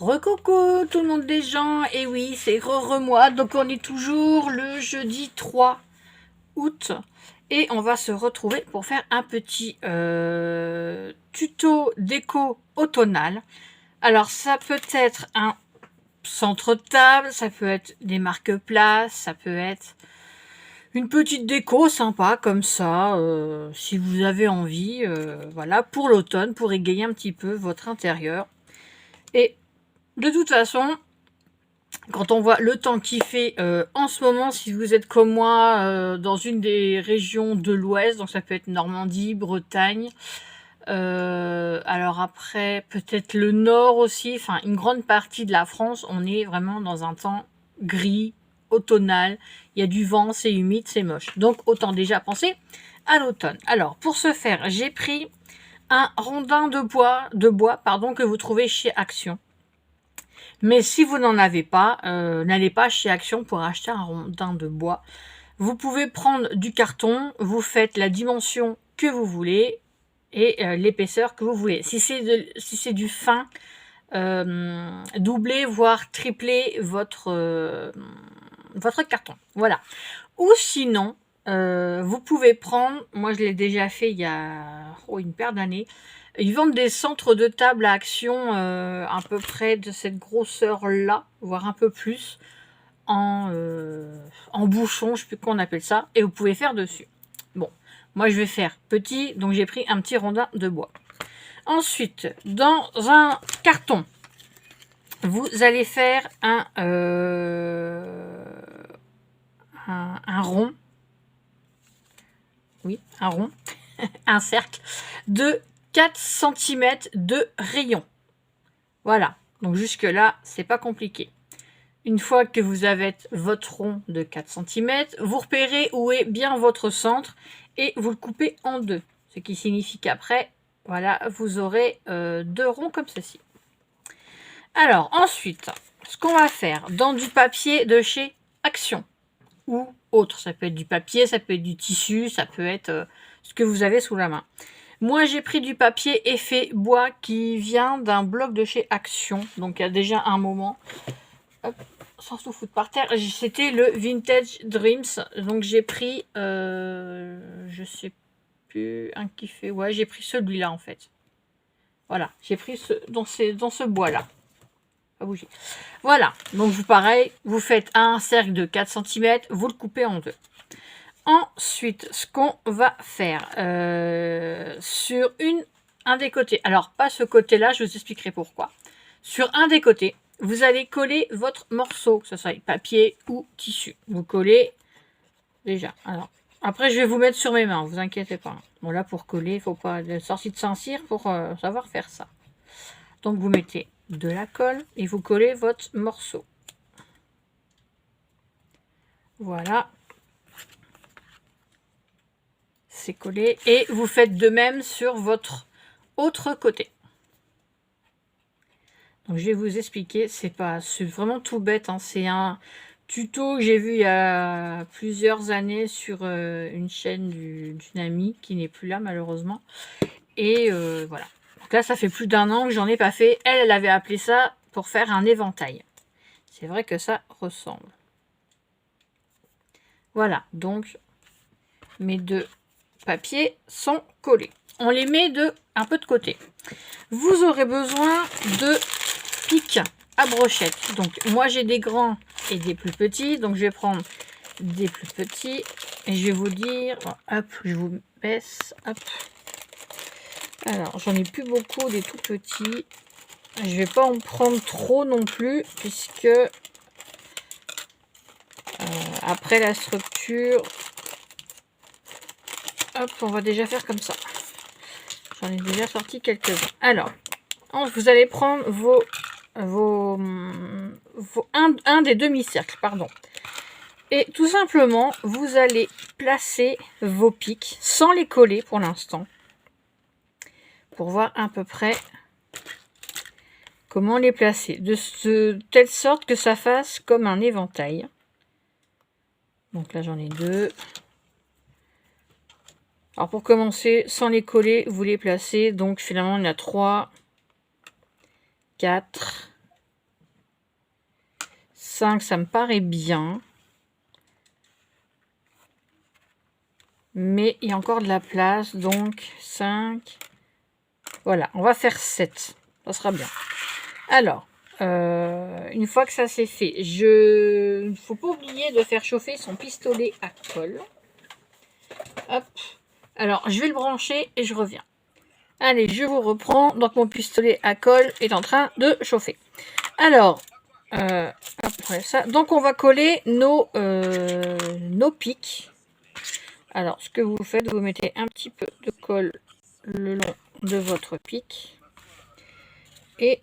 Recoucou tout le monde des gens, et oui c'est re-moi, donc on est toujours le jeudi 3 août et on va se retrouver pour faire un petit tuto déco automnal. Alors ça peut être un centre-table, ça peut être des marque-places, ça peut être une petite déco sympa comme ça, si vous avez envie, voilà, pour l'automne, pour égayer un petit peu votre intérieur. Et de toute façon, quand on voit le temps qu'il fait en ce moment, si vous êtes comme moi dans une des régions de l'Ouest, donc ça peut être Normandie, Bretagne, alors après peut-être le Nord aussi, enfin une grande partie de la France, on est vraiment dans un temps gris, automnal, il y a du vent, c'est humide, c'est moche. Donc autant déjà penser à l'automne. Alors pour ce faire, j'ai pris un rondin de bois, que vous trouvez chez Action. Mais si vous n'en avez pas, n'allez pas chez Action pour acheter un rondin de bois. Vous pouvez prendre du carton, vous faites la dimension que vous voulez et l'épaisseur que vous voulez. Si c'est du fin, doublez voire triplez votre carton. Voilà. Ou sinon, vous pouvez prendre, moi je l'ai déjà fait il y a une paire d'années, ils vendent des centres de table à Action à peu près de cette grosseur là, voire un peu plus, en bouchon, je ne sais plus comment on appelle ça, et vous pouvez faire dessus. Bon, moi je vais faire petit, donc j'ai pris un petit rondin de bois. Ensuite, dans un carton, vous allez faire un rond, oui, un rond, un cercle de 4 cm de rayon. Voilà, donc jusque là, c'est pas compliqué. Une fois que vous avez votre rond de 4 cm, vous repérez où est bien votre centre et vous le coupez en deux. Ce qui signifie qu'après, voilà, vous aurez deux ronds comme ceci. Alors ensuite, ce qu'on va faire dans du papier de chez Action ou autre, ça peut être du papier, ça peut être du tissu, ça peut être ce que vous avez sous la main. Moi, j'ai pris du papier effet bois qui vient d'un blog de chez Action, donc il y a déjà un moment. Hop, sans se foutre par terre. C'était le Vintage Dreams, donc j'ai pris, je sais plus, un qui fait, ouais, j'ai pris celui-là en fait. Voilà, j'ai pris dans ce bois-là. Pas bouger. Voilà, donc vous pareil, vous faites un cercle de 4 cm, vous le coupez en deux. Ensuite, ce qu'on va faire sur un des côtés, alors pas ce côté-là, je vous expliquerai pourquoi. Sur un des côtés, vous allez coller votre morceau, que ce soit papier ou tissu. Vous collez déjà. Alors, après, je vais vous mettre sur mes mains, vous inquiétez pas. Bon, là, pour coller, il ne faut pas être sorti de Saint-Cyr pour savoir faire ça. Donc, vous mettez de la colle et vous collez votre morceau. Voilà. C'est collé. Et vous faites de même sur votre autre côté. Donc, je vais vous expliquer. C'est vraiment tout bête. Hein. C'est un tuto que j'ai vu il y a plusieurs années sur une chaîne d'une amie qui n'est plus là malheureusement. Et voilà. Donc là, ça fait plus d'1 an que j'en ai pas fait. Elle avait appelé ça pour faire un éventail. C'est vrai que ça ressemble. Voilà. Donc, mes deux papiers sont collés. On les met un peu de côté. Vous aurez besoin de pics à brochette. Donc moi j'ai des grands et des plus petits. Donc je vais prendre des plus petits et je vais vous dire, hop, je vous baisse, hop. Alors j'en ai plus beaucoup des tout petits. Je vais pas en prendre trop non plus puisque après la structure, hop, on va déjà faire comme ça. J'en ai déjà sorti quelques-uns. Alors, vous allez prendre un des demi-cercles, pardon. Et tout simplement, vous allez placer vos pics sans les coller pour l'instant. Pour voir à peu près comment les placer. De telle sorte que ça fasse comme un éventail. Donc là, j'en ai deux. Alors pour commencer, sans les coller, vous les placez. Donc finalement, il y en a 3, 4, 5, ça me paraît bien. Mais il y a encore de la place, donc 5. Voilà, on va faire 7. Ça sera bien. Alors, une fois que ça c'est fait, il ne faut pas oublier de faire chauffer son pistolet à colle. Hop. Alors, je vais le brancher et je reviens. Allez, je vous reprends. Donc, mon pistolet à colle est en train de chauffer. Alors, après ça, donc on va coller nos pics. Alors, ce que vous faites, vous mettez un petit peu de colle le long de votre pic. Et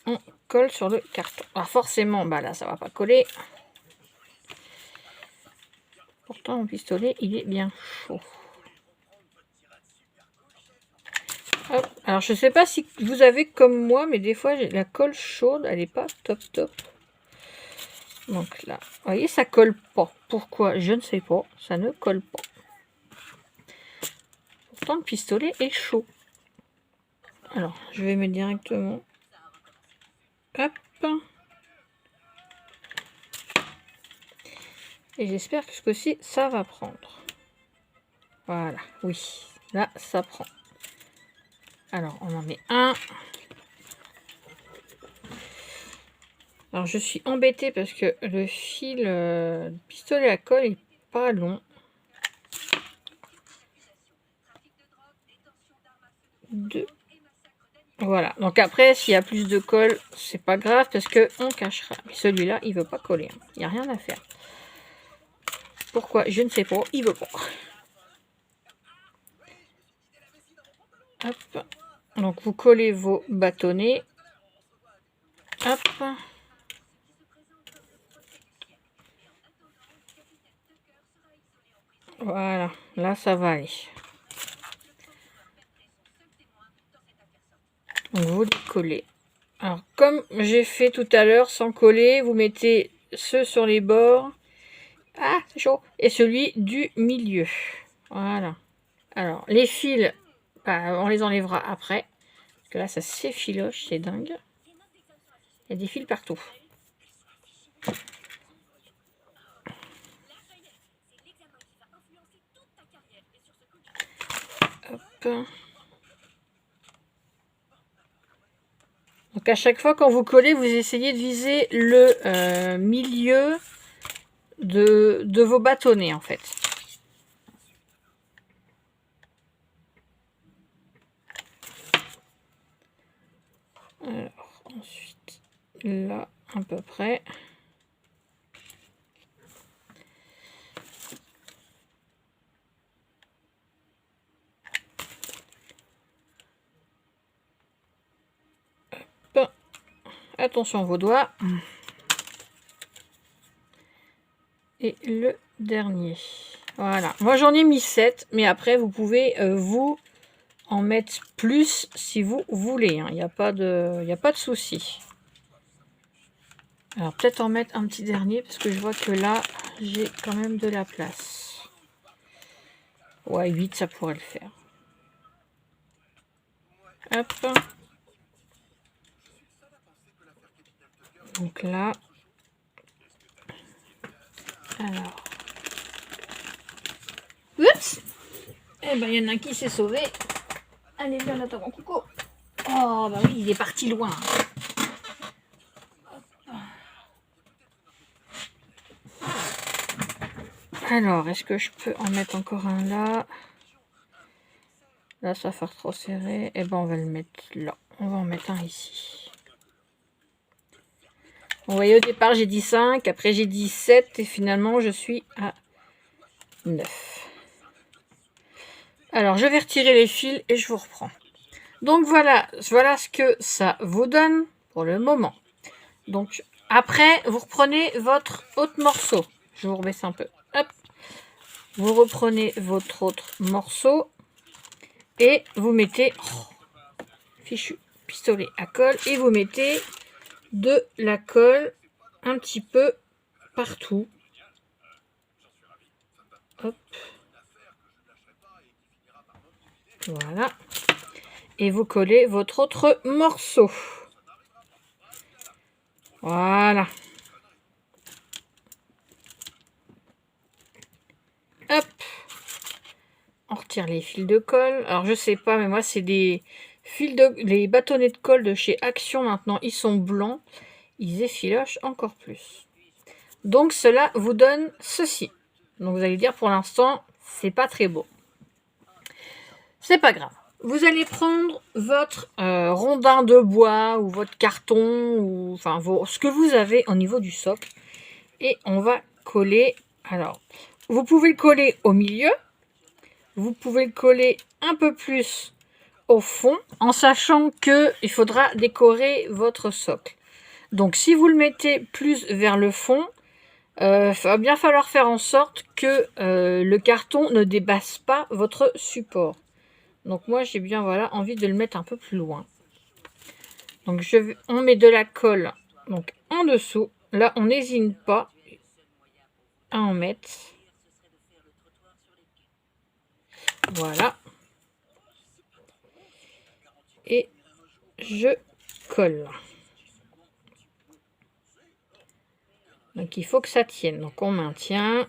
on colle sur le carton. Alors, forcément, bah là, ça va pas coller. Pourtant, mon pistolet, il est bien chaud. Hop. Alors, je sais pas si vous avez comme moi, mais des fois, la colle chaude, elle n'est pas top. Donc là, vous voyez, ça colle pas. Pourquoi? Je ne sais pas. Ça ne colle pas. Pourtant, le pistolet est chaud. Alors, je vais mettre directement. Hop. Et j'espère que ce coup-ci, ça va prendre. Voilà, oui. Là, ça prend. Alors, on en met un. Alors, je suis embêtée parce que le fil pistolet à colle est pas long. 2. Voilà. Donc après, s'il y a plus de colle, c'est pas grave parce que on cachera. Mais celui-là, il veut pas coller. Il n'y a rien à faire. Pourquoi? Je ne sais pas. Il veut pas. Hop. Donc, vous collez vos bâtonnets. Hop. Voilà. Là, ça va aller. Donc, vous décollez. Alors, comme j'ai fait tout à l'heure, sans coller, vous mettez ceux sur les bords. Ah, c'est chaud. Et celui du milieu. Voilà. Alors, les fils, bah, on les enlèvera après. Parce que là, ça s'effiloche, c'est dingue. Il y a des fils partout. Hop. Donc, à chaque fois, quand vous collez, vous essayez de viser le milieu de vos bâtonnets, en fait. Alors, ensuite, là, à peu près. Hop. Attention à vos doigts. Et le dernier. Voilà. Moi, j'en ai mis 7, mais après, vous pouvez, vous, en mettre plus si vous voulez. Il n'y a pas de souci. Alors, peut-être en mettre un petit dernier, parce que je vois que là, j'ai quand même de la place. Ouais, 8, ça pourrait le faire. Hop. Donc là. Alors. Oups. Eh ben, il y en a un qui s'est sauvé. Allez, viens là, mon coucou. Oh, bah oui, il est parti loin. Alors, est-ce que je peux en mettre encore un là? Là, ça va faire trop serré. Eh ben, on va le mettre là. On va en mettre un ici. Vous voyez, au départ, j'ai dit 5. Après, j'ai dit 7. Et finalement, je suis à 9. Alors, je vais retirer les fils et je vous reprends. Donc, voilà ce que ça vous donne pour le moment. Donc, après, vous reprenez votre autre morceau. Je vous rebaisse un peu. Hop. Vous reprenez votre autre morceau et vous mettez fichu pistolet à colle et vous mettez de la colle un petit peu partout. Hop. Voilà. Et vous collez votre autre morceau. Voilà. Hop. On retire les fils de colle. Alors, je sais pas, mais moi, c'est des les bâtonnets de colle de chez Action maintenant. Ils sont blancs. Ils effilochent encore plus. Donc, cela vous donne ceci. Donc, vous allez dire, pour l'instant, c'est pas très beau. C'est pas grave. Vous allez prendre votre rondin de bois ou votre carton ou enfin ce que vous avez au niveau du socle et on va coller. Alors, vous pouvez le coller au milieu, vous pouvez le coller un peu plus au fond, en sachant que il faudra décorer votre socle. Donc, si vous le mettez plus vers le fond, va bien falloir faire en sorte que le carton ne dépasse pas votre support. Donc moi, j'ai bien voilà, envie de le mettre un peu plus loin. Donc on met de la colle donc, en dessous. Là, on n'hésite pas à en mettre. Voilà. Et je colle. Donc il faut que ça tienne. Donc on maintient.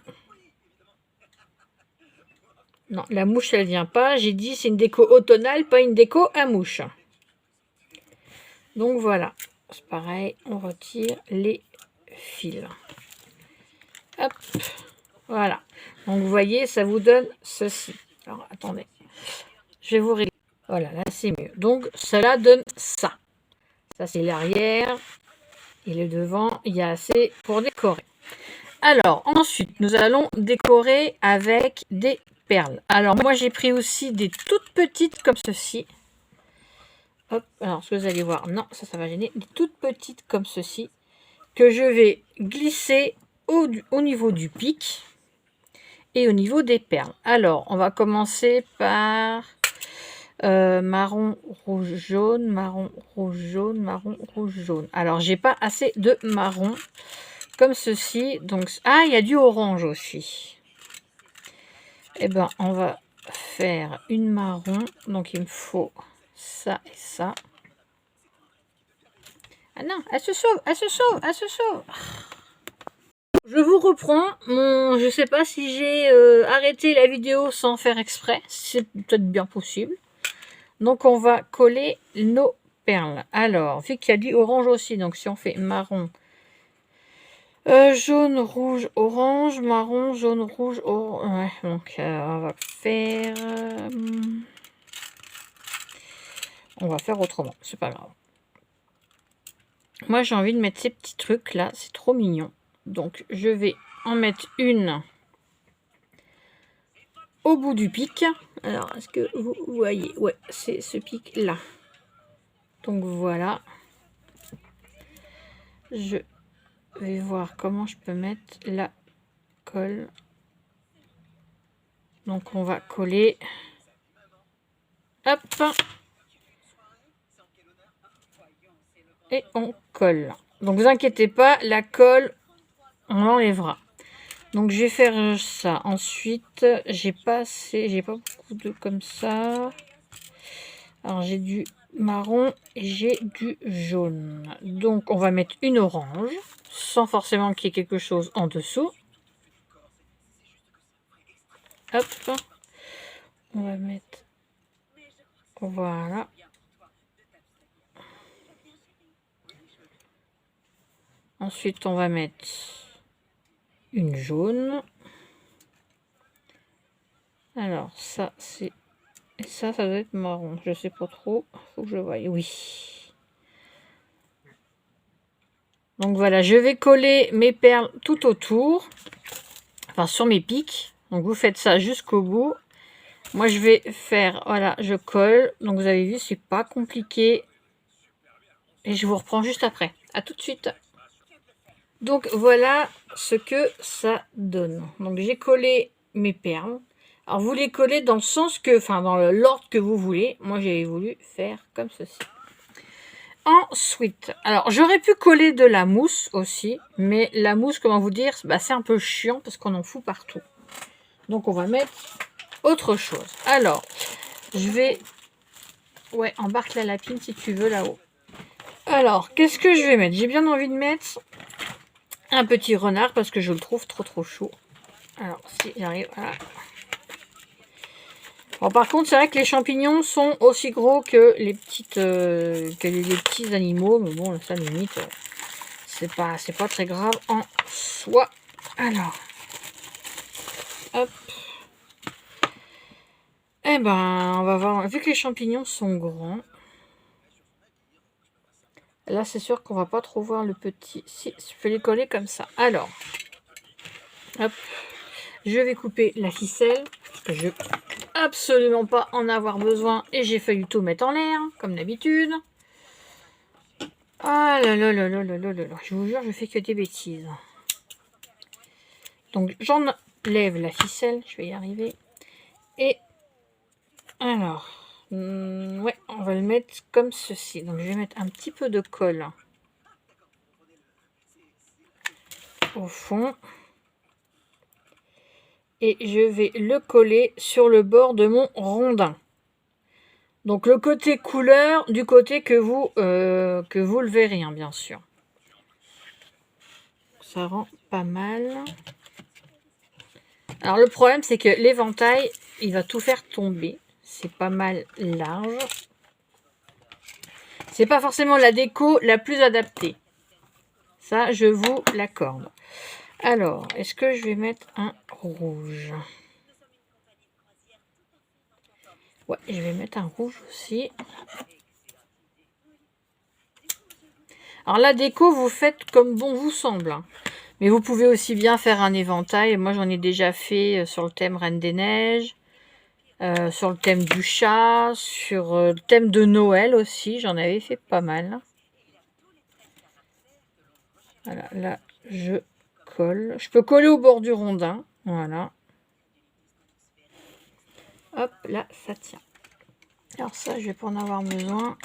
Non, la mouche, elle vient pas. J'ai dit c'est une déco automnale, pas une déco à mouche. Donc voilà. C'est pareil, on retire les fils. Hop. Voilà. Donc vous voyez, ça vous donne ceci. Alors attendez. Je vais vous régler. Voilà, là c'est mieux. Donc cela donne ça. Ça c'est l'arrière. Et le devant, il y a assez pour décorer. Alors ensuite, nous allons décorer avec des perles. Alors moi j'ai pris aussi des toutes petites comme ceci. Hop, alors ce que vous allez voir, non, ça va gêner. Des toutes petites comme ceci que je vais glisser au niveau du pic et au niveau des perles. Alors on va commencer par marron, rouge, jaune, marron, rouge, jaune, marron, rouge, jaune. Alors j'ai pas assez de marron comme ceci. Donc ah, il y a du orange aussi. Eh ben, on va faire une marron. Donc, il me faut ça et ça. Ah non, elle se sauve, elle se sauve, elle se sauve. Je vous reprends. Je sais pas si j'ai arrêté la vidéo sans faire exprès. C'est peut-être bien possible. Donc, on va coller nos perles. Alors, vu qu'il y a du orange aussi. Donc, si on fait marron, jaune, rouge, orange, marron, jaune, rouge, orange. Ouais, donc on va faire... on va faire autrement, c'est pas grave. Moi, j'ai envie de mettre ces petits trucs là, c'est trop mignon. Donc, je vais en mettre une au bout du pic. Alors, est-ce que vous voyez? Ouais, c'est ce pic là. Donc, voilà. Je vais voir comment je peux mettre la colle. Donc, on va coller. Hop. Et on colle. Donc, vous inquiétez pas, la colle, on l'enlèvera. Donc, je vais faire ça. Ensuite, j'ai pas beaucoup de comme ça. Alors, j'ai du marron et j'ai du jaune. Donc, on va mettre une orange, sans forcément qu'il y ait quelque chose en dessous. Hop. On va mettre... Voilà. Ensuite, on va mettre une jaune. Alors, ça, c'est... Et ça doit être marron. Je sais pas trop. Faut que je voie. Oui. Donc, voilà. Je vais coller mes perles tout autour. Enfin, sur mes pics. Donc, vous faites ça jusqu'au bout. Moi, je vais faire... Voilà, je colle. Donc, vous avez vu, c'est pas compliqué. Et je vous reprends juste après. À tout de suite. Donc, voilà ce que ça donne. Donc, j'ai collé mes perles. Alors, vous les collez dans le sens que... Enfin, dans l'ordre que vous voulez. Moi, j'avais voulu faire comme ceci. Ensuite, alors, j'aurais pu coller de la mousse aussi. Mais la mousse, comment vous dire, bah, c'est un peu chiant parce qu'on en fout partout. Donc, on va mettre autre chose. Alors, je vais... Ouais, embarque la lapine si tu veux là-haut. Alors, qu'est-ce que je vais mettre? J'ai bien envie de mettre un petit renard parce que je le trouve trop chaud. Alors, si j'arrive à... Bon, par contre, c'est vrai que les champignons sont aussi gros que les petites, que les petits animaux. Mais bon, ça, limite, c'est pas très grave en soi. Alors, hop. Eh ben, on va voir. Vu que les champignons sont grands, là, c'est sûr qu'on va pas trop voir le petit. Si, je vais les coller comme ça. Alors, hop. Je vais couper la ficelle. Parce que je veux absolument pas en avoir besoin. Et j'ai failli tout mettre en l'air, comme d'habitude. Ah là là là là là là là là. Je vous jure, je fais que des bêtises. Donc, j'enlève la ficelle. Je vais y arriver. Et, alors, ouais, on va le mettre comme ceci. Donc, je vais mettre un petit peu de colle au fond. Et je vais le coller sur le bord de mon rondin. Donc le côté couleur du côté que vous le verrez, hein, bien sûr. Ça rend pas mal. Alors le problème, c'est que l'éventail, il va tout faire tomber. C'est pas mal large. C'est pas forcément la déco la plus adaptée. Ça, je vous l'accorde. Alors, est-ce que je vais mettre un rouge? Ouais, je vais mettre un rouge aussi. Alors la déco, vous faites comme bon vous semble. Hein. Mais vous pouvez aussi bien faire un éventail. Moi, j'en ai déjà fait sur le thème Reine des Neiges, sur le thème du chat, sur le thème de Noël aussi. J'en avais fait pas mal. Voilà, là, je colle. Je peux coller au bord du rondin. Voilà. Hop, là, ça tient. Alors ça, je vais pas en avoir besoin.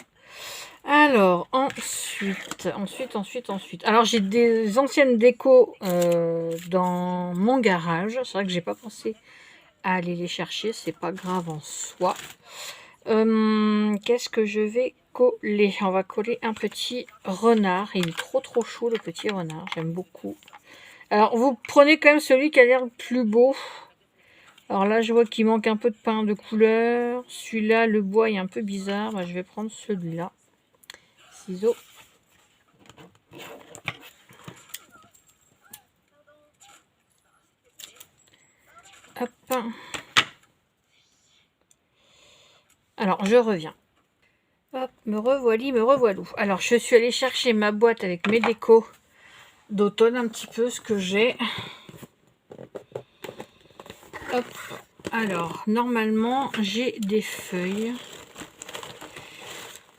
Alors, ensuite. Alors, j'ai des anciennes décos dans mon garage. C'est vrai que j'ai pas pensé à aller les chercher. C'est pas grave en soi. Qu'est-ce que je vais coller? On va coller un petit renard. Il est trop chou, le petit renard. J'aime beaucoup. Alors, vous prenez quand même celui qui a l'air le plus beau. Alors là, je vois qu'il manque un peu de pain de couleur. Celui-là, le bois est un peu bizarre. Bah, je vais prendre celui-là. Ciseaux. Hop. Alors, je reviens. Hop, me revoilou. Alors, je suis allée chercher ma boîte avec mes décos d'automne, un petit peu ce que j'ai. Hop. Alors, normalement, j'ai des feuilles.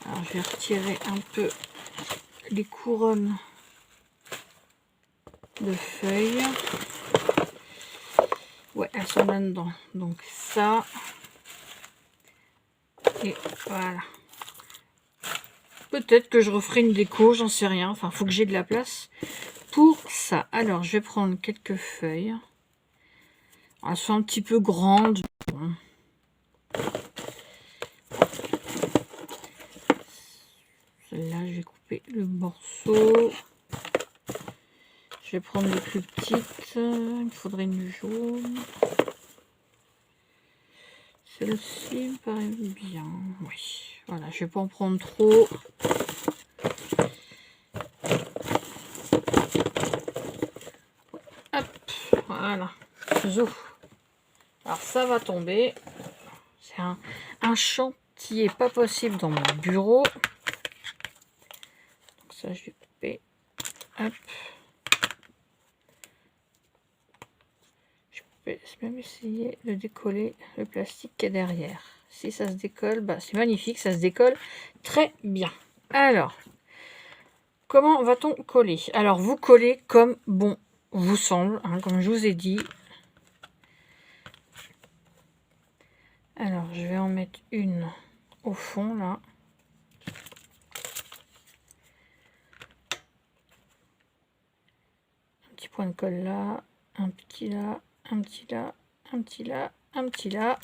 Alors, je vais retirer un peu les couronnes de feuilles. Ouais, elles sont là-dedans. Donc, ça. Et voilà. Peut-être que je referai une déco, j'en sais rien. Enfin, il faut que j'ai de la place pour ça. Alors, je vais prendre quelques feuilles. Elles sont un petit peu grandes. Bon. Celle-là, je vais couper le morceau. Je vais prendre les plus petites. Il me faudrait une jaune. Celle-ci me paraît bien. Oui. Voilà, je vais pas en prendre trop. Hop. Voilà. Zou. Alors ça va tomber. C'est un chantier pas possible dans mon bureau. Donc ça, je vais couper. Hop. Je vais même essayer de décoller le plastique qui est derrière. Si ça se décolle, bah c'est magnifique, ça se décolle très bien. Alors, comment va-t-on coller? Alors, vous collez comme bon vous semble, hein, comme je vous ai dit. Alors, je vais en mettre une au fond, là. Un petit point de colle là, un petit là, un petit là, un petit là, un petit là.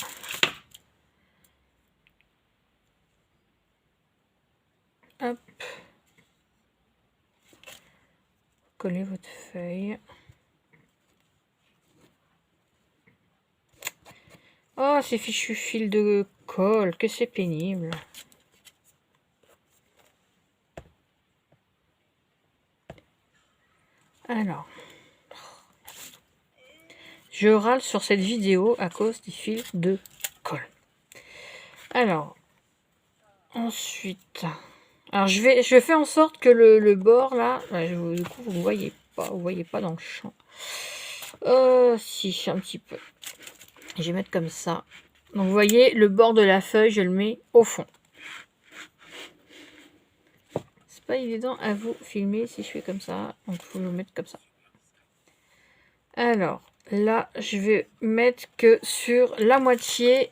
Hop. coller votre feuille. Oh, ces fichus fils de colle, que c'est pénible. Alors, je râle sur cette vidéo à cause des fils de colle. Alors, ensuite, alors je fais en sorte que le bord là, du coup vous voyez pas dans le champ. Si, un petit peu. Je vais mettre comme ça. Donc vous voyez, le bord de la feuille, je le mets au fond. C'est pas évident à vous filmer si je fais comme ça. Donc il faut le mettre comme ça. Alors, là, je vais mettre que sur la moitié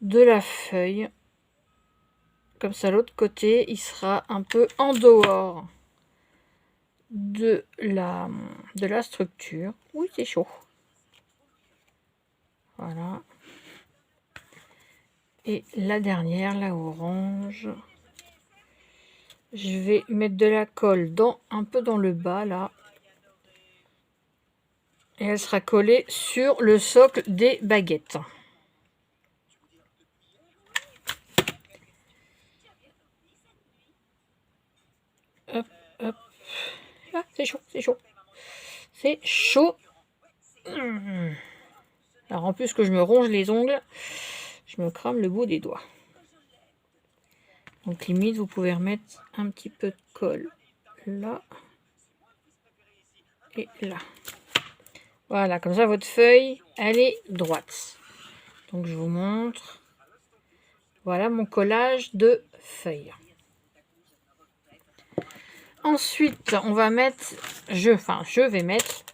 de la feuille. Comme ça, l'autre côté, il sera un peu en dehors de la structure. Oui, c'est chaud. Voilà. Et la dernière, la orange. Je vais mettre de la colle un peu dans le bas, là. Et elle sera collée sur le socle des baguettes. Hop, hop. Ah, c'est chaud, c'est chaud. C'est chaud. Alors en plus que je me ronge les ongles, je me crame le bout des doigts. Donc limite, vous pouvez remettre un petit peu de colle là et là. Voilà, comme ça votre feuille, elle est droite. Donc je vous montre. Voilà mon collage de feuilles. Ensuite, on va mettre, je vais mettre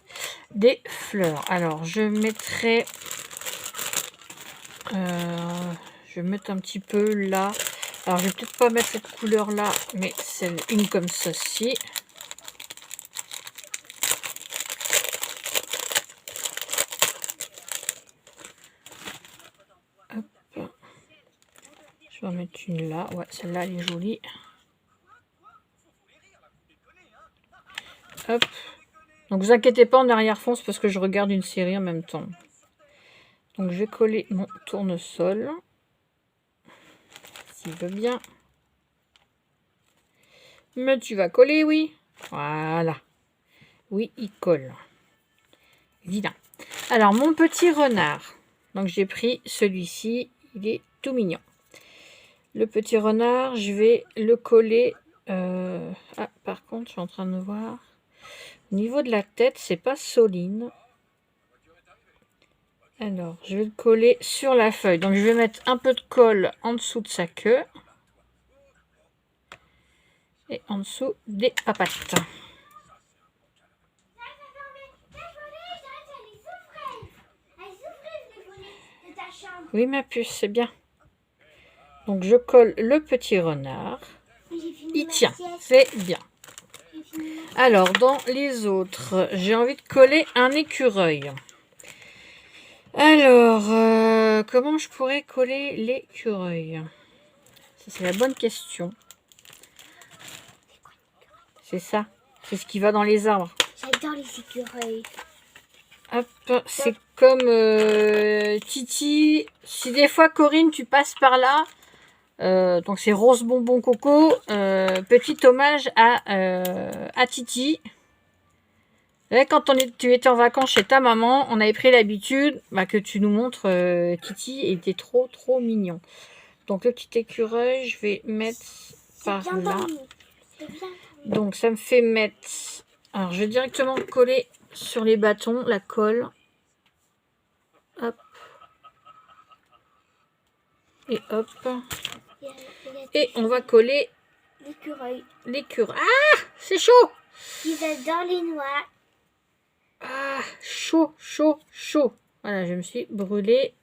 des fleurs. Alors, je mettrai, je vais mettre un petit peu là. Alors, je vais peut-être pas mettre cette couleur là, mais une comme ceci. Hop. Je vais en mettre une là. Ouais, celle-là, elle est jolie. Hop. Donc, vous inquiétez pas en arrière-fond, c'est parce que je regarde une série en même temps. Donc, je vais coller mon tournesol. S'il veut bien. Mais tu vas coller, oui. Voilà. Oui, il colle. Vilain. Alors, mon petit renard. Donc, j'ai pris celui-ci. Il est tout mignon. Le petit renard, je vais le coller. Ah, par contre, je suis en train de voir. Au niveau de la tête, c'est pas solide. Alors, je vais le coller sur la feuille. Donc, je vais mettre un peu de colle en dessous de sa queue. Et en dessous des papates. Oui, ma puce, c'est bien. Donc, je colle le petit renard. Il tient, c'est bien. Alors, dans les autres, j'ai envie de coller un écureuil. Alors, comment je pourrais coller l'écureuil? Ça, c'est la bonne question. C'est ça. C'est ce qui va dans les arbres. J'adore les écureuils. Hop, c'est comme Titi. Si des fois, Corinne, tu passes par là, donc c'est Rose Bonbon Coco, petit hommage à Titi. Et quand tu étais en vacances chez ta maman, on avait pris l'habitude que tu nous montres Titi, il était trop mignon. Donc le petit écureuil, je vais mettre par là. Donc ça me fait mettre... Alors je vais directement coller sur les bâtons la colle. Hop. Et hop. Et on va coller l'écureuil. Ah, c'est chaud. Ils adorent les noix. Ah, chaud. Voilà, je me suis brûlée.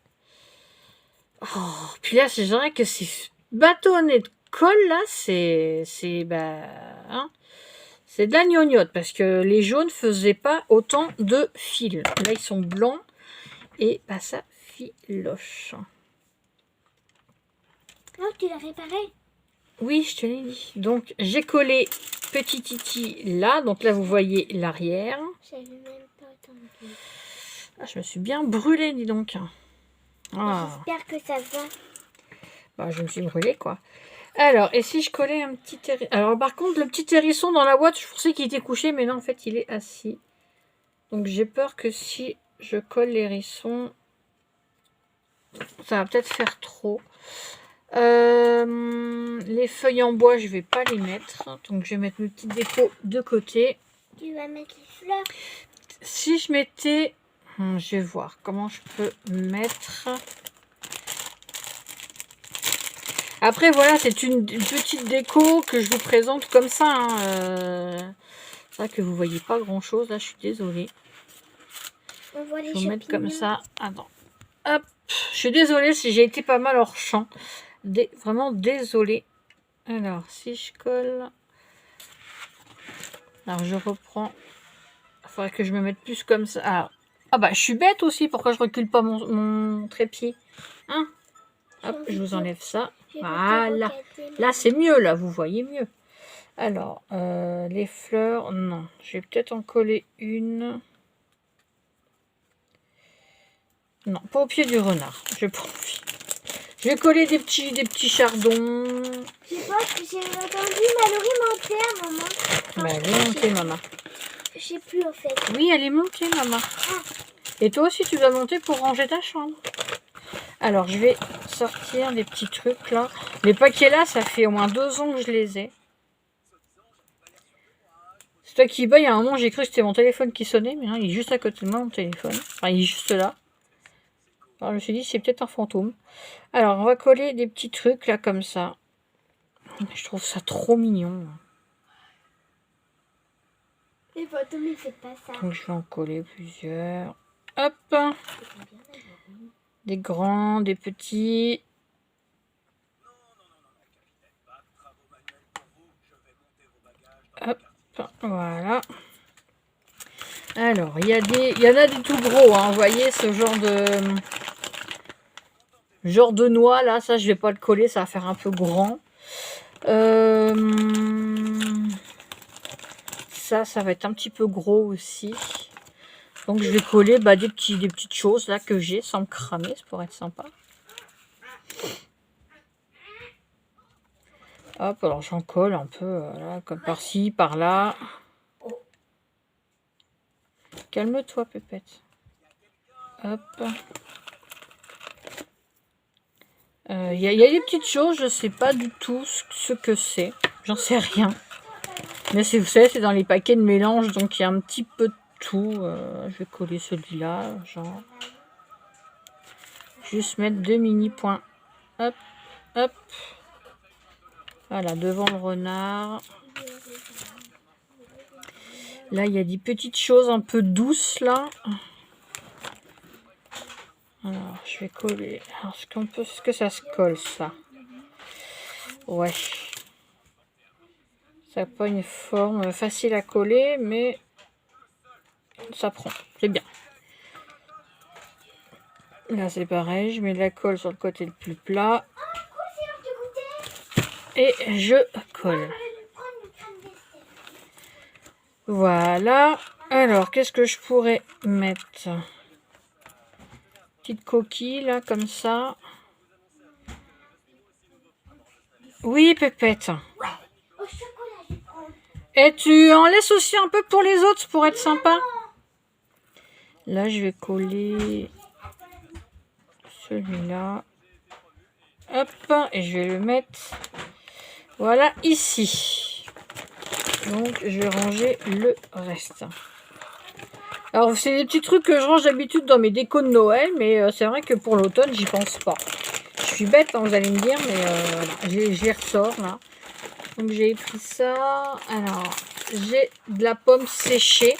Oh, puis là, c'est vrai que ces bâtonnets de colle, là, c'est de la gnognotte, parce que les jaunes faisaient pas autant de fils. Là, ils sont blancs, et ça filoche. Non, tu l'as réparé. Oui, je te l'ai dit. Donc, j'ai collé petit Titi là. Donc là, vous voyez l'arrière. J'avais même pas entendu. Ah, je me suis bien brûlée, dis donc. Ah, J'espère que ça va. bah, je me suis brûlée, quoi. Alors, et si je collais un petit hérisson... Alors, par contre, le petit hérisson dans la boîte, je pensais qu'il était couché, mais non, en fait, il est assis. Donc, j'ai peur que si je colle l'hérisson, ça va peut-être faire trop. Les feuilles en bois, je vais pas les mettre. Donc, je vais mettre mes petites déco de côté. Tu vas mettre les fleurs. Si je mettais... je vais voir comment je peux mettre... Après, voilà, c'est une petite déco que je vous présente comme ça. Hein. C'est vrai que vous voyez pas grand-chose. Là, je suis désolée. On voit les Je vais vous mettre comme champignons. ça. Attends. Hop. Je suis désolée si j'ai été pas mal hors champ. Vraiment désolée. Alors, si je colle... Alors, je reprends. Il faudrait que je me mette plus comme ça. Alors, ah bah, je suis bête aussi. Pourquoi je recule pas mon trépied, hein? Hop, je vous enlève ça. Voilà. Là, c'est mieux, là. Vous voyez mieux. Alors, les fleurs, non. Je vais peut-être en coller une. Non, pas au pied du renard. J'ai pas envie. Je vais coller des petits chardons. Je sais pas, j'ai entendu Mallory monter à un moment. Bah, elle est montée, maman. Je sais plus en fait. Oui, elle est montée, maman. Et toi aussi, tu vas monter pour ranger ta chambre. Alors, je vais sortir des petits trucs, là. Les paquets, là, ça fait au moins 2 ans que je les ai. C'est toi qui bats, il y a un moment, j'ai cru que c'était mon téléphone qui sonnait, mais non, il est juste à côté de moi, mon téléphone. Enfin, il est juste là. Alors, je me suis dit, c'est peut-être un fantôme. Alors, on va coller des petits trucs, là, comme ça. Je trouve ça trop mignon. Les fantômes, ils font pas ça. Donc, je vais en coller plusieurs. Hop. Des grands, des petits. Hop. Voilà. Alors, il y en a des tout gros, hein, vous voyez, ce genre de noix, là, ça, je vais pas le coller, ça va faire un peu grand. Ça va être un petit peu gros aussi. Donc, je vais coller des petites choses, là, que j'ai, sans me cramer, ça pourrait être sympa. Hop, alors j'en colle un peu, là, comme par-ci, par-là. Calme-toi, Pépette. Hop. Il y a des petites choses, je sais pas du tout ce que c'est. J'en sais rien. Mais vous savez, c'est dans les paquets de mélange, donc il y a un petit peu de tout. Je vais coller celui-là, genre. Juste mettre 2 mini points. Hop, hop. Voilà, devant le renard. Là, il y a des petites choses un peu douces, là. Alors, je vais coller. Alors, est-ce que ça se colle, ça? Ouais. Ça n'a pas une forme facile à coller, mais ça prend. C'est bien. Là, c'est pareil. Je mets de la colle sur le côté le plus plat. Et je colle. Voilà. Alors, qu'est-ce que je pourrais mettre? Petite coquille, là, comme ça. Oui, Pépette. Et tu en laisses aussi un peu pour les autres, pour être sympa. Là, je vais coller celui-là. Hop, et je vais le mettre, voilà, ici. Donc, je vais ranger le reste. Alors, c'est des petits trucs que je range d'habitude dans mes décos de Noël, mais c'est vrai que pour l'automne, j'y pense pas. Je suis bête, hein, vous allez me dire, mais voilà, j'y ressors, là. Donc, j'ai pris ça. Alors, j'ai de la pomme séchée.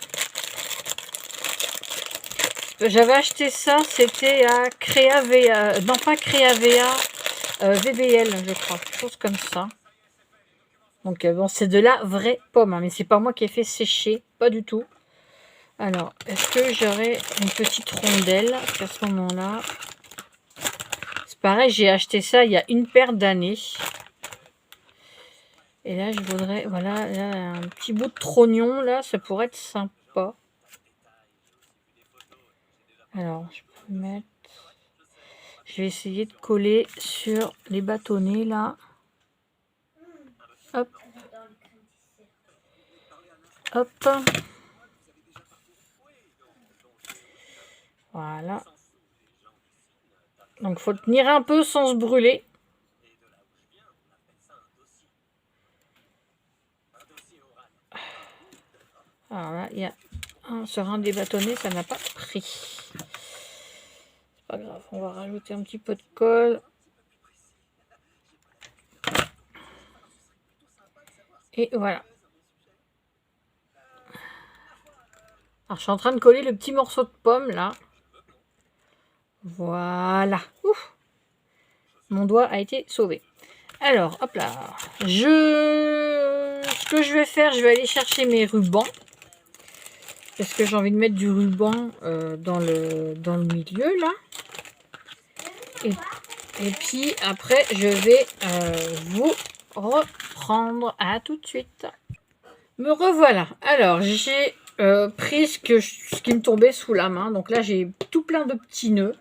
J'avais acheté ça, c'était à Créa VA, non pas Créa VA, VBL, je crois, quelque chose comme ça. Donc bon, c'est de la vraie pomme, hein, mais c'est pas moi qui ai fait sécher, pas du tout. Alors, est-ce que j'aurais une petite rondelle à ce moment-là? C'est pareil, j'ai acheté ça il y a une paire d'années. Et là, je voudrais, voilà, là, un petit bout de trognon, là, ça pourrait être sympa. Alors, je peux mettre... Je vais essayer de coller sur les bâtonnets, là. Hop. Hop. Voilà. Donc, faut tenir un peu sans se brûler. Alors là, il y a sur un des bâtonnets, ça n'a pas pris. C'est pas grave, on va rajouter un petit peu de colle. Et voilà. Alors, je suis en train de coller le petit morceau de pomme, là. Voilà. Ouf. Mon doigt a été sauvé. Alors, hop là. Ce que je vais faire, je vais aller chercher mes rubans. Parce que j'ai envie de mettre du ruban dans le milieu, là. Et puis, après, je vais vous reprendre. À tout de suite. Me revoilà. Alors, j'ai pris ce qui me tombait sous la main. Donc là, j'ai tout plein de petits nœuds.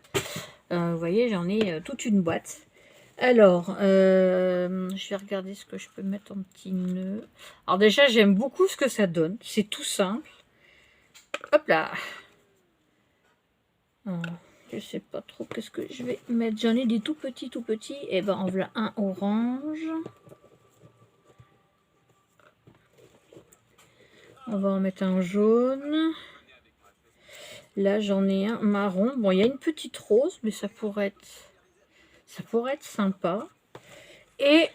Vous voyez, j'en ai toute une boîte. Alors, je vais regarder ce que je peux mettre en petits nœuds. Alors déjà, j'aime beaucoup ce que ça donne. C'est tout simple. Hop là. Alors, je sais pas trop qu'est-ce que je vais mettre. J'en ai des tout petits, tout petits. Et ben, en voilà un orange. On va en mettre un jaune. Là, j'en ai un marron. Bon, il y a une petite rose, mais ça pourrait être sympa. Et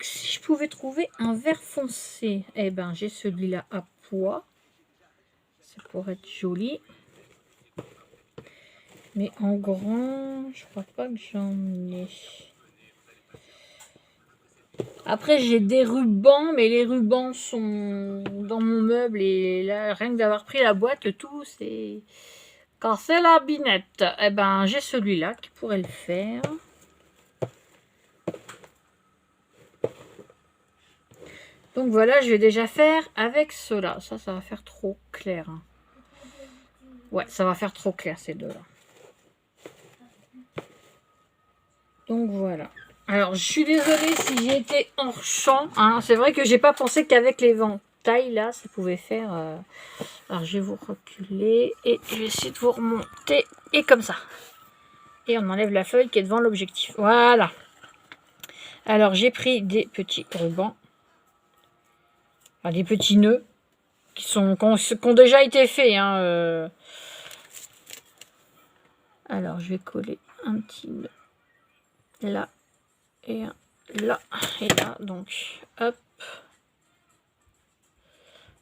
si je pouvais trouver un vert foncé, eh ben, j'ai celui-là à pois. Ça pourrait être joli. Mais en grand, je crois pas que j'en ai. Après, j'ai des rubans, mais les rubans sont dans mon meuble. Et là, rien que d'avoir pris la boîte, le tout, c'est... Quand c'est la binette, eh ben, j'ai celui-là qui pourrait le faire. Donc voilà, je vais déjà faire avec cela. Ça va faire trop clair. Hein. Ouais, ça va faire trop clair ces deux-là. Donc voilà. Alors, je suis désolée si j'ai été hors champ. Hein. C'est vrai que j'ai pas pensé qu'avec l'éventail, là, ça pouvait faire... Alors, je vais vous reculer et je vais essayer de vous remonter. Et comme ça. Et on enlève la feuille qui est devant l'objectif. Voilà. Alors, j'ai pris des petits rubans. Enfin, des petits nœuds qui ont déjà été faits. Hein, Alors, je vais coller un petit nœud là et un là et là. Donc, hop.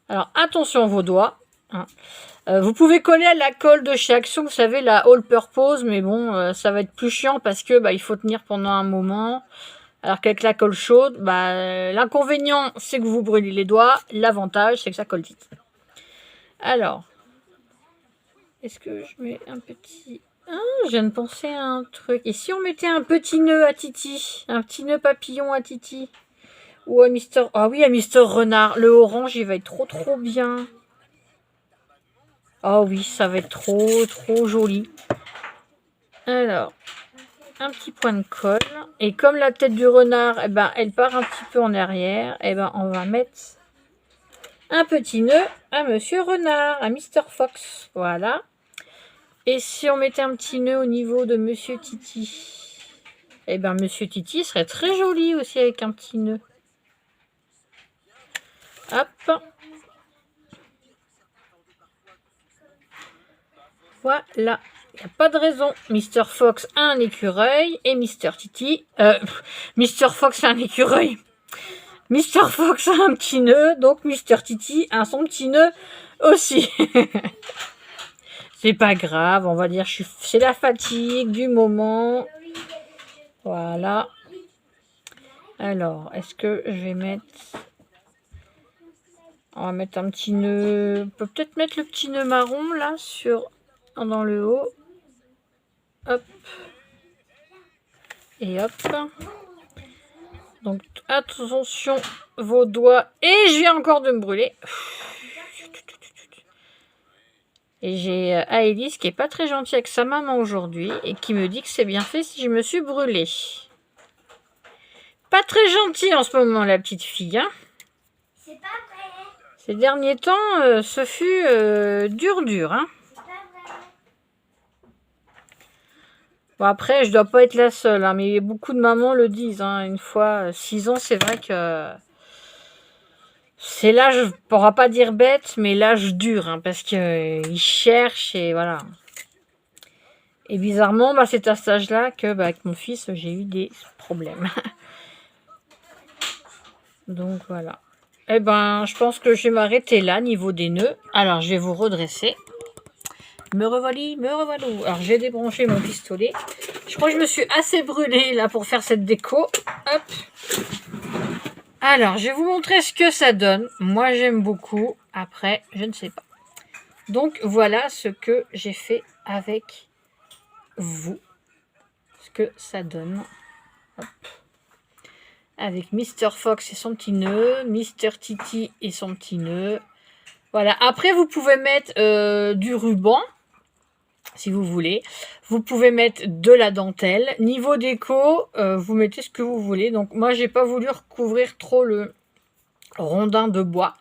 Alors, attention vos doigts. Hein. Vous pouvez coller à la colle de chez Action, vous savez, la All Purpose, mais bon, ça va être plus chiant parce que il faut tenir pendant un moment. Alors qu'avec la colle chaude, l'inconvénient, c'est que vous brûlez les doigts. L'avantage, c'est que ça colle vite. Alors, est-ce que je mets un petit... Ah, je viens de penser à un truc. Et si on mettait un petit nœud à Titi? Un petit nœud papillon à Titi? Ou à Mister... Ah oui, à Mister Renard. Le orange, il va être trop trop bien. Ah oui, ça va être trop trop joli. Alors, un petit point de colle. Et comme la tête du renard, elle part un petit peu en arrière, on va mettre un petit nœud à Monsieur Renard, à Mister Fox. Voilà. Et si on mettait un petit nœud au niveau de Monsieur Titi, Monsieur Titi serait très joli aussi avec un petit nœud. Hop. Voilà. Il n'y a pas de raison. Mister Fox a un écureuil et Mister Titi... Mister Fox a un écureuil. Mister Fox a un petit nœud, donc Mister Titi a son petit nœud aussi. C'est pas grave, on va dire c'est la fatigue du moment. Voilà. Alors, est-ce que je vais mettre... On va mettre un petit nœud... On peut peut-être mettre le petit nœud marron, là, dans le haut. Hop. Et hop. Donc attention vos doigts. Et je viens encore de me brûler. Et j'ai Aélis qui est pas très gentille avec sa maman aujourd'hui et qui me dit que c'est bien fait si je me suis brûlée. Pas très gentille en ce moment la petite fille. Hein. C'est pas vrai. Ces derniers temps, ce fut dur. Hein. C'est pas vrai. Bon après, je dois pas être la seule, hein, mais beaucoup de mamans le disent. Hein. Une fois, 6 ans, c'est vrai que c'est l'âge, on pourra pas dire bête, mais l'âge dur, hein, parce qu'ils cherchent et voilà. Et bizarrement, bah, c'est à cet âge-là que, bah, avec mon fils, j'ai eu des problèmes. Donc voilà. Eh ben, je pense que je vais m'arrêter là, niveau des nœuds. Alors, je vais vous redresser. Me revoilà. Alors, j'ai débranché mon pistolet. Je crois que je me suis assez brûlée là pour faire cette déco. Hop. Alors, je vais vous montrer ce que ça donne. Moi, j'aime beaucoup. Après, je ne sais pas. Donc, voilà ce que j'ai fait avec vous. Ce que ça donne. Hop. Avec Mr. Fox et son petit nœud. Mr. Titi et son petit nœud. Voilà. Après, vous pouvez mettre du ruban. Si vous voulez. Vous pouvez mettre de la dentelle. Niveau déco, vous mettez ce que vous voulez. Donc moi, j'ai pas voulu recouvrir trop le rondin de bois.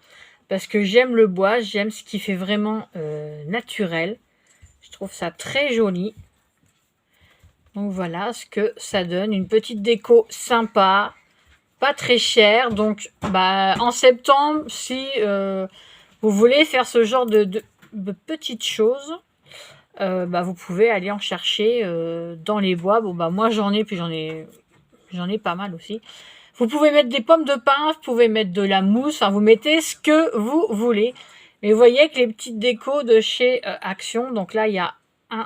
Parce que j'aime le bois. J'aime ce qui fait vraiment naturel. Je trouve ça très joli. Donc voilà ce que ça donne. Une petite déco sympa. Pas très chère. Donc bah, en septembre, si vous voulez faire ce genre de petites choses... bah, vous pouvez aller en chercher dans les bois. Bon bah moi j'en ai, puis j'en ai pas mal aussi. Vous pouvez mettre des pommes de pin, vous pouvez mettre de la mousse, enfin vous mettez ce que vous voulez. Mais vous voyez que les petites décos de chez Action, donc là il y a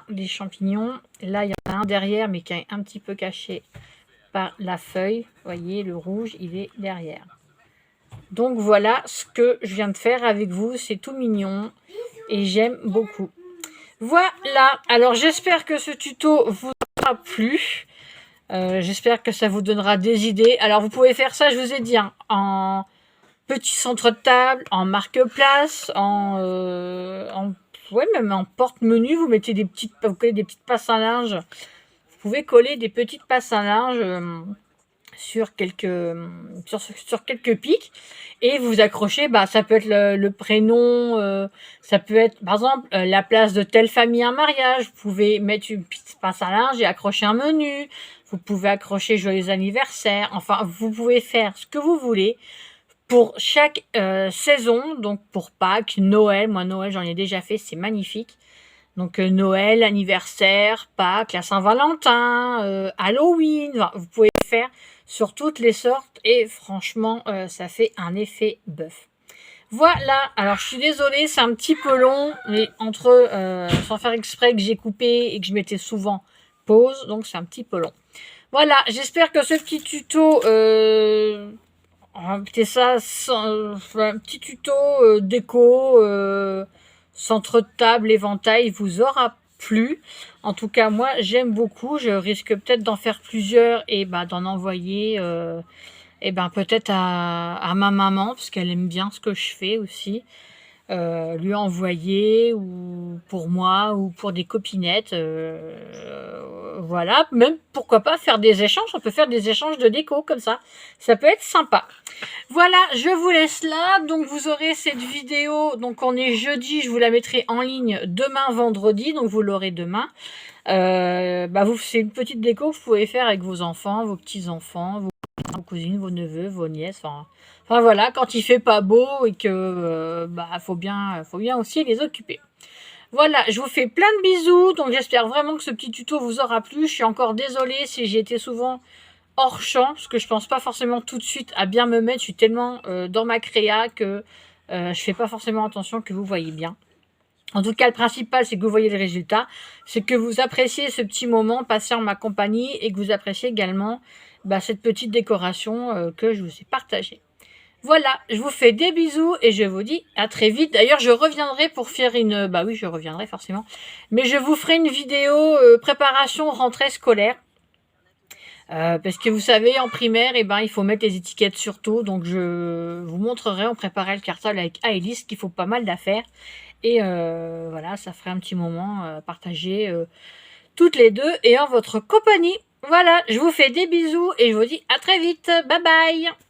des champignons, là il y en a un derrière mais qui est un petit peu caché par la feuille. Vous voyez le rouge il est derrière. Donc voilà ce que je viens de faire avec vous, c'est tout mignon et j'aime beaucoup. Voilà, alors j'espère que ce tuto vous aura plu. J'espère que ça vous donnera des idées. Alors vous pouvez faire ça, je vous ai dit, hein, en petit centre de table, en marque-place, ouais, même en porte-menu. Vous mettez vous collez des petites passes à linge. Vous pouvez coller des petites passes à linge sur quelques pics et vous accrochez, bah ça peut être le prénom, ça peut être par exemple la place de telle famille à un mariage. Vous pouvez mettre une petite passe à linge et accrocher un menu, vous pouvez accrocher joyeux anniversaire, enfin vous pouvez faire ce que vous voulez pour chaque saison. Donc pour Pâques, Noël, moi Noël j'en ai déjà fait, c'est magnifique. Donc Noël, anniversaire, Pâques, la Saint-Valentin, Halloween, enfin, vous pouvez faire sur toutes les sortes et franchement ça fait un effet bœuf. Voilà, alors je suis désolée, c'est un petit peu long, mais entre sans faire exprès que j'ai coupé et que je mettais souvent pause, donc c'est un petit peu long. Voilà, j'espère que ce petit tuto, c'est ça, un petit tuto déco, centre de table, éventail, vous aura plu. En tout cas, moi, j'aime beaucoup. Je risque peut-être d'en faire plusieurs et bah, d'en envoyer peut-être à ma maman, parce qu'elle aime bien ce que je fais aussi. Lui envoyer, ou pour moi, ou pour des copinettes. Voilà, même pourquoi pas faire des échanges. On peut faire des échanges de déco comme ça. Ça peut être sympa. Voilà, je vous laisse là. Donc vous aurez cette vidéo. Donc on est jeudi, je vous la mettrai en ligne demain vendredi. Donc vous l'aurez demain. C'est une petite déco que vous pouvez faire avec vos enfants, vos petits-enfants, vos cousines, vos neveux, vos nièces. Enfin voilà, quand il fait pas beau et que faut bien aussi les occuper. Voilà, je vous fais plein de bisous. Donc j'espère vraiment que ce petit tuto vous aura plu. Je suis encore désolée si j'ai été souvent hors champ, parce que je pense pas forcément tout de suite à bien me mettre. Je suis tellement dans ma créa que je fais pas forcément attention que vous voyez bien. En tout cas, le principal, c'est que vous voyez le résultat. C'est que vous appréciez ce petit moment passé en ma compagnie et que vous appréciez également cette petite décoration que je vous ai partagée. Voilà, je vous fais des bisous et je vous dis à très vite. D'ailleurs, je reviendrai pour faire une... Bah oui, je reviendrai forcément. Mais je vous ferai une vidéo préparation rentrée scolaire. Parce que vous savez, en primaire, eh ben, il faut mettre les étiquettes sur tout. Donc, je vous montrerai, on préparait le cartable avec Aélis, qu'il faut pas mal d'affaires. Et voilà, ça ferait un petit moment partagé toutes les deux et en votre compagnie. Voilà, je vous fais des bisous et je vous dis à très vite. Bye bye.